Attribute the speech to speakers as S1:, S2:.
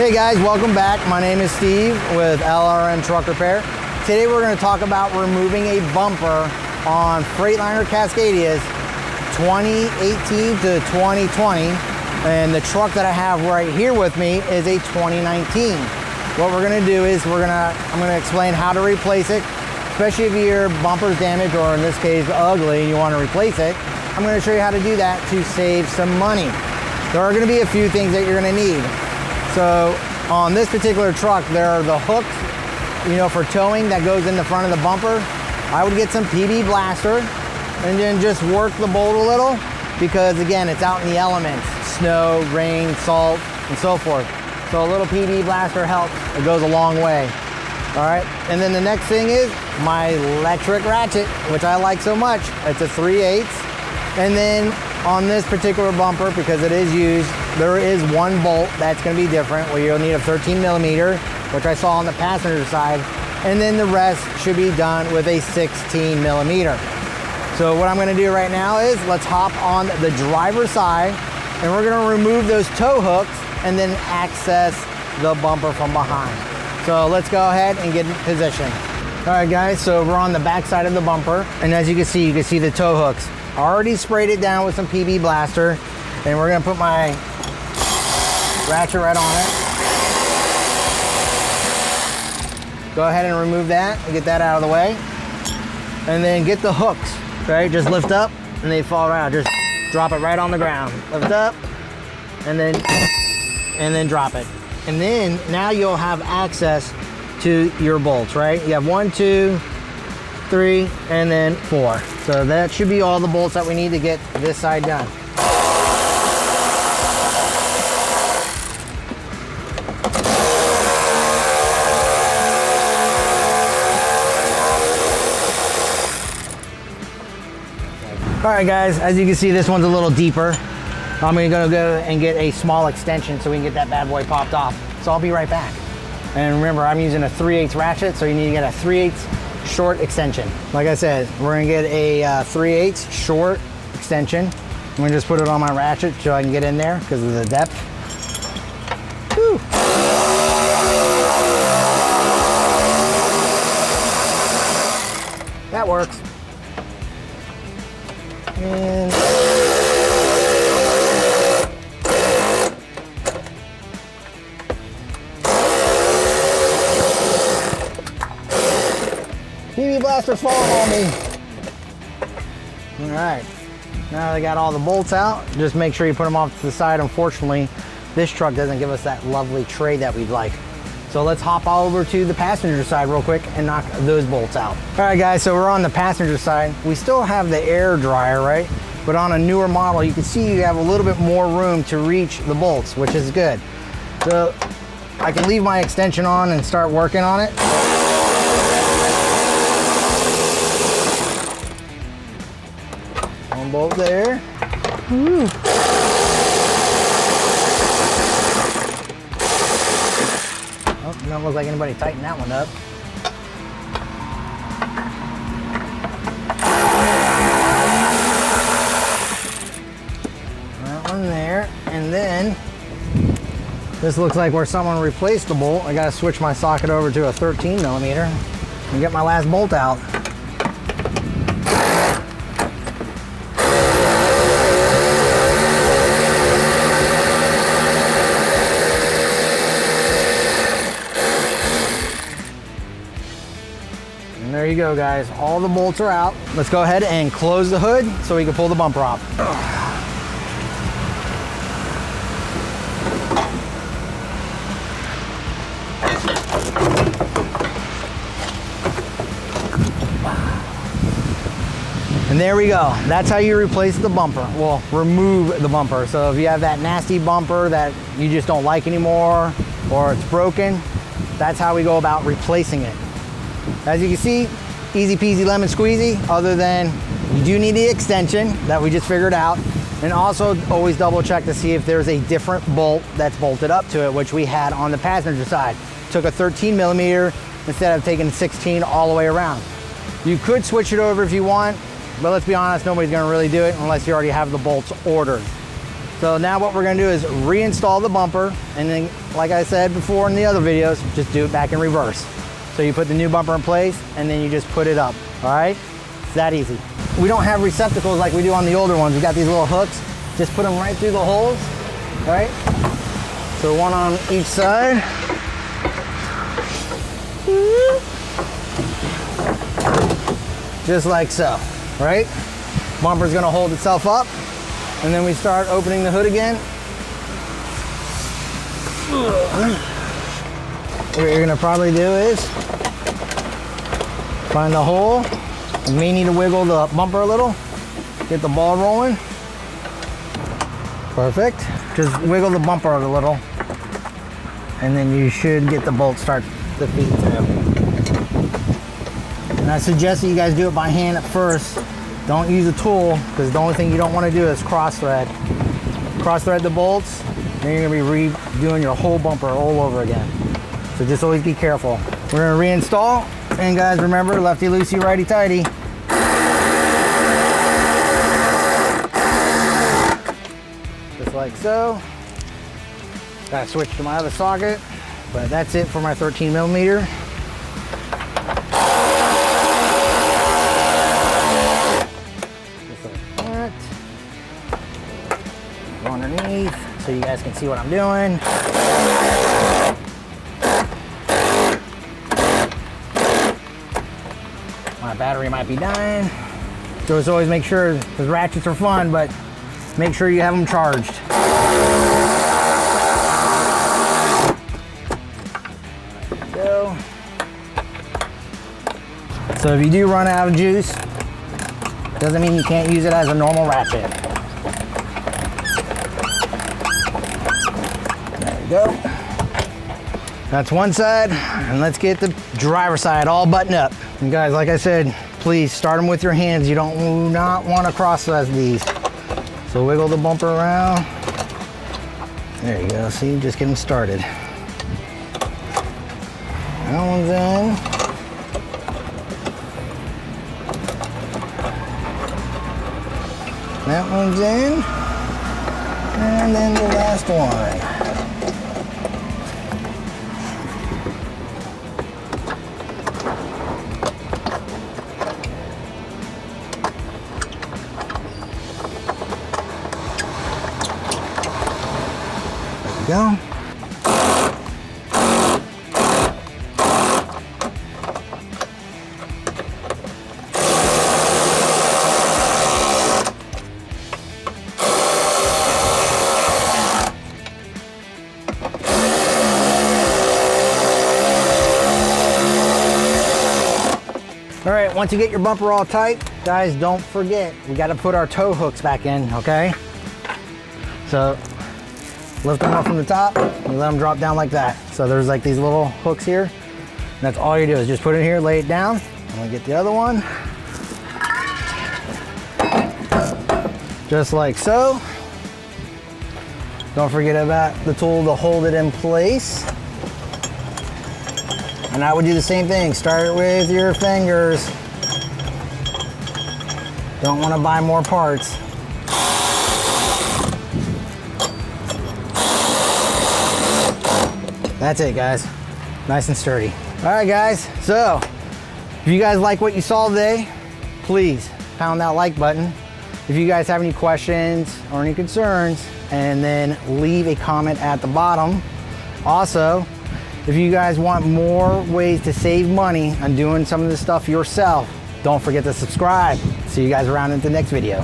S1: Hey guys, welcome back. My name is Steve with LRM Truck Repair. Today we're going to talk about removing a bumper on Freightliner Cascadias 2018 to 2020. And the truck that I have right here with me is a 2019. What we're going to do is I'm going to explain how to replace it, especially if your bumper's damaged or in this case ugly and you want to replace it. I'm going to show you how to do that to save some money. There are going to be a few things that you're going to need. So on this particular truck, there are the hooks, for towing that goes in the front of the bumper. I would get some PB blaster and then just work the bolt a little because again, it's out in the elements, snow, rain, salt, and so forth. So a little PB blaster helps. It goes a long way. All right. And then the next thing is my electric ratchet, which I like so much. It's a 3/8. And then on this particular bumper, because it is used, there is one bolt that's going to be different where you'll need a 13mm, which I saw on the passenger side, and then the rest should be done with a 16mm. So what I'm going to do right now is let's hop on the driver's side and we're going to remove those tow hooks and then access the bumper from behind. So let's go ahead and get in position. All right guys, so we're on the back side of the bumper, and as you can see the tow hooks. I already sprayed it down with some PB blaster, and we're gonna put my ratchet right on it. Go ahead and remove that and get that out of the way. And then get the hooks, right? Just lift up and they fall right out. Just drop it right on the ground. Lift up and then drop it. And then now you'll have access to your bolts, right? You have 1, 2, 3, and then 4. So that should be all the bolts that we need to get this side done. All right guys, as you can see, this one's a little deeper. I'm gonna go and get a small extension so we can get that bad boy popped off. So I'll be right back. And remember, I'm using a 3/8 ratchet, so you need to get a 3/8 short extension. Like I said, we're gonna get a 3/8 short extension. I'm gonna just put it on my ratchet so I can get in there because of the depth. Whew. That works. And PB blaster's falling on me. All right, now they got all the bolts out. Just make sure you put them off to the side. Unfortunately, this truck doesn't give us that lovely tray that we'd like. So let's hop over to the passenger side real quick and knock those bolts out. All right guys, so we're on the passenger side. We still have the air dryer, right? But on a newer model, you can see you have a little bit more room to reach the bolts, which is good. So I can leave my extension on and start working on it. One bolt there. Woo. Oh, doesn't look like anybody tightened that one up. That one there, and then this looks like where someone replaced the bolt. I gotta switch my socket over to a 13mm and get my last bolt out. And there you go guys, all the bolts are out. Let's go ahead and close the hood so we can pull the bumper off. And there we go. That's how you replace the bumper. Well, remove the bumper. So if you have that nasty bumper that you just don't like anymore or it's broken, that's how we go about replacing it. As you can see, easy peasy lemon squeezy, other than you do need the extension that we just figured out. And also always double check to see if there's a different bolt that's bolted up to it, which we had on the passenger side. Took a 13mm instead of taking 16 all the way around. You could switch it over if you want, but let's be honest, nobody's gonna really do it unless you already have the bolts ordered. So now what we're gonna do is reinstall the bumper, and then, like I said before in the other videos, just do it back in reverse. So you put the new bumper in place, and then you just put it up, all right? It's that easy. We don't have receptacles like we do on the older ones. We got these little hooks. Just put them right through the holes, all right? So one on each side. Just like so, right? Bumper's gonna hold itself up, and then we start opening the hood again. What you're gonna probably do is find the hole. You may need to wiggle the bumper a little, get the ball rolling. Perfect. Just wiggle the bumper a little, and then you should get the bolt start to feed through. And I suggest that you guys do it by hand at first. Don't use a tool, because the only thing you don't want to do is cross thread. Cross thread the bolts, then you're gonna be redoing your whole bumper all over again. So just always be careful. We're gonna reinstall, and guys, remember, lefty loosey, righty tighty. Just like so. Gotta switch to my other socket, but that's it for my 13mm. Just like that. Go underneath so you guys can see what I'm doing. My battery might be dying. So just always make sure, because ratchets are fun, but make sure you have them charged. There we go. So if you do run out of juice, doesn't mean you can't use it as a normal ratchet. There we go. That's one side, and let's get the driver's side all buttoned up. And guys, like I said, please start them with your hands. You do not want to cross these. So wiggle the bumper around. There you go, see, just get them started. That one's in. That one's in. And then the last one. Go. All right, once you get your bumper all tight, guys, don't forget, we got to put our tow hooks back in, okay? So lift them up from the top, and let them drop down like that. So there's like these little hooks here. And that's all you do is just put it here, lay it down. I'm gonna get the other one. Just like so. Don't forget about the tool to hold it in place. And I would do the same thing. Start with your fingers. Don't want to buy more parts. That's it, guys. Nice and sturdy. All right, guys. So if you guys like what you saw today, please pound that like button. If you guys have any questions or any concerns, and then leave a comment at the bottom. Also, if you guys want more ways to save money on doing some of this stuff yourself, don't forget to subscribe. See you guys around in the next video.